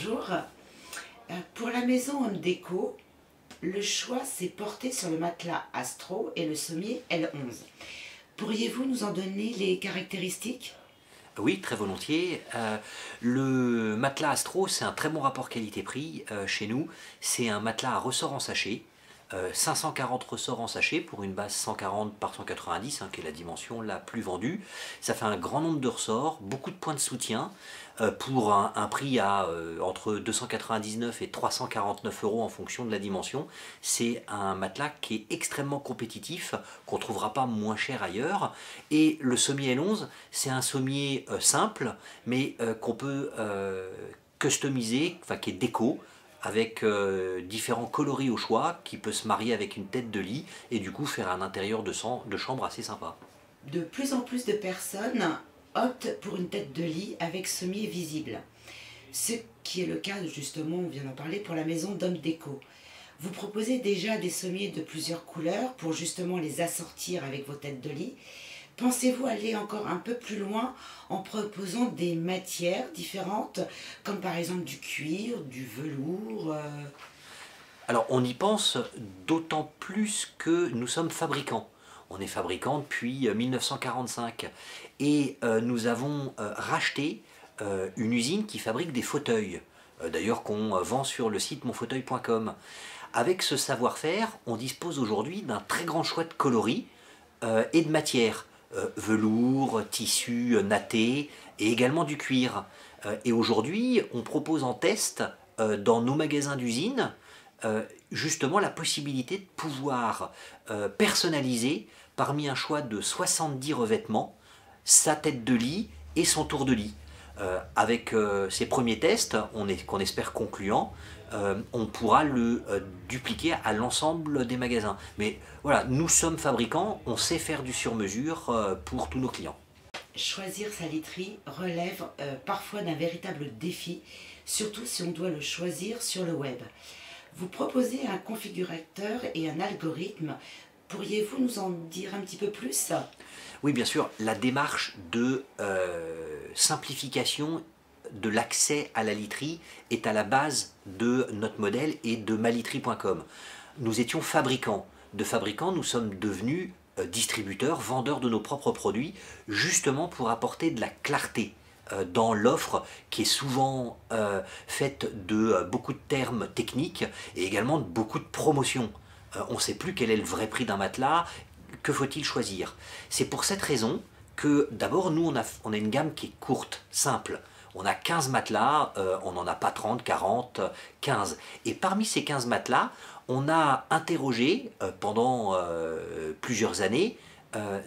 bonjour. Pour la maison Home Déco, le choix s'est porté sur le matelas Astro et le sommier L11. Pourriez-vous nous en donner les caractéristiques? Oui, très volontiers. Le matelas Astro, c'est un très bon rapport qualité-prix chez nous. C'est un matelas à ressort en sachet. 540 ressorts en sachet pour une base 140 par 190, qui est la dimension la plus vendue. Ça fait un grand nombre de ressorts, beaucoup de points de soutien pour un prix à entre 299 et 349 euros en fonction de la dimension. C'est un matelas qui est extrêmement compétitif, qu'on ne trouvera pas moins cher ailleurs. Et le sommier L11, c'est un sommier simple, mais qu'on peut customiser, enfin qui est déco, avec différents coloris au choix, qui peut se marier avec une tête de lit et du coup faire un intérieur de chambre assez sympa. De plus en plus de personnes optent pour une tête de lit avec sommier visible. Ce qui est le cas, justement, on vient d'en parler, pour la maison d'Home Déco. Vous proposez déjà des sommiers de plusieurs couleurs pour justement les assortir avec vos têtes de lit. Pensez-vous aller encore un peu plus loin en proposant des matières différentes, comme par exemple du cuir, du velours Alors on y pense d'autant plus que nous sommes fabricants. On est fabricant depuis 1945 et nous avons racheté une usine qui fabrique des fauteuils, d'ailleurs qu'on vend sur le site monfauteuil.com. Avec ce savoir-faire, on dispose aujourd'hui d'un très grand choix de coloris et de matières. Velours, tissu natté et également du cuir. Et aujourd'hui, on propose en test dans nos magasins d'usine justement la possibilité de pouvoir personnaliser parmi un choix de 70 revêtements sa tête de lit et son tour de lit. Avec ces premiers tests, qu'on espère concluants, on pourra le dupliquer à l'ensemble des magasins. Mais voilà, nous sommes fabricants, on sait faire du sur-mesure pour tous nos clients. Choisir sa literie relève parfois d'un véritable défi, surtout si on doit le choisir sur le web. Vous proposez un configurateur et un algorithme. Pourriez-vous nous en dire un petit peu plus? Oui, bien sûr, la démarche de simplification de l'accès à la literie est à la base de notre modèle et de maliterie.com. Nous étions fabricants. De fabricants, nous sommes devenus distributeurs, vendeurs de nos propres produits, justement pour apporter de la clarté dans l'offre qui est souvent faite de beaucoup de termes techniques et également de beaucoup de promotions. On ne sait plus quel est le vrai prix d'un matelas, que faut-il choisir? C'est pour cette raison que d'abord nous on a une gamme qui est courte, simple. On a 15 matelas, on n'en a pas 30, 40, 15. Et parmi ces 15 matelas, on a interrogé pendant plusieurs années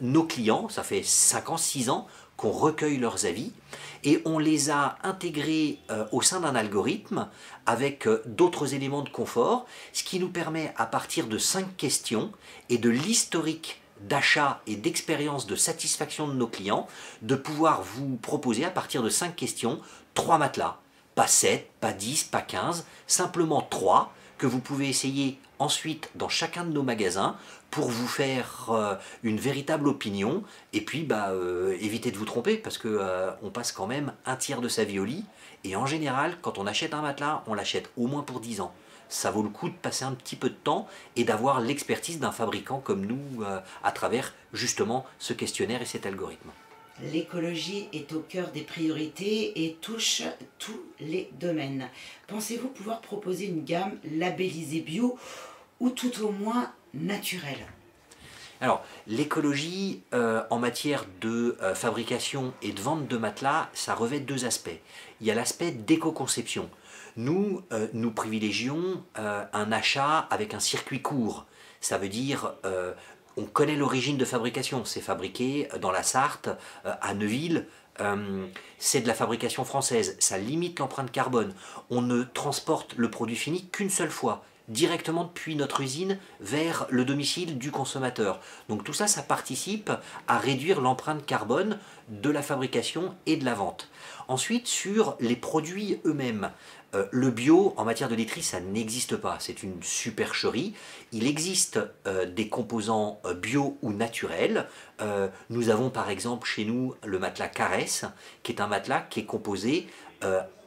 nos clients, ça fait 5 ans, 6 ans qu'on recueille leurs avis, et on les a intégrés au sein d'un algorithme avec d'autres éléments de confort, ce qui nous permet à partir de 5 questions et de l'historique d'achat et d'expérience de satisfaction de nos clients, de pouvoir vous proposer à partir de 5 questions 3 matelas. Pas 7, pas 10, pas 15, simplement 3 que vous pouvez essayer ensuite dans chacun de nos magasins pour vous faire une véritable opinion et puis évitez de vous tromper parce que on passe quand même un tiers de sa vie au lit et en général quand on achète un matelas on l'achète au moins pour 10 ans. Ça vaut le coup de passer un petit peu de temps et d'avoir l'expertise d'un fabricant comme nous à travers justement ce questionnaire et cet algorithme. L'écologie est au cœur des priorités et touche tous les domaines. Pensez-vous pouvoir proposer une gamme labellisée bio ou tout au moins naturelle? Alors, l'écologie en matière de fabrication et de vente de matelas, ça revêt deux aspects. Il y a l'aspect d'éco-conception. Nous, nous privilégions un achat avec un circuit court. Ça veut dire, on connaît l'origine de fabrication. C'est fabriqué dans la Sarthe, à Neuville. C'est de la fabrication française. Ça limite l'empreinte carbone. On ne transporte le produit fini qu'une seule fois, directement depuis notre usine vers le domicile du consommateur. Donc tout ça, ça participe à réduire l'empreinte carbone de la fabrication et de la vente. Ensuite, sur les produits eux-mêmes, le bio en matière de laiterie, ça n'existe pas, c'est une supercherie. Il existe des composants bio ou naturels. Nous avons par exemple chez nous le matelas Caresse, qui est un matelas qui est composé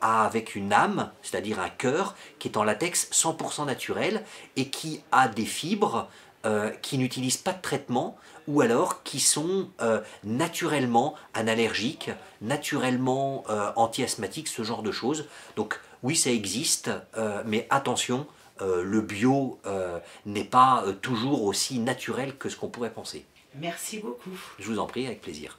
avec une âme, c'est-à-dire un cœur, qui est en latex 100% naturel et qui a des fibres qui n'utilisent pas de traitement ou alors qui sont naturellement analergiques, naturellement anti-asthmatiques, ce genre de choses. Donc oui, ça existe, mais attention, le bio n'est pas toujours aussi naturel que ce qu'on pourrait penser. Merci beaucoup. Je vous en prie, avec plaisir.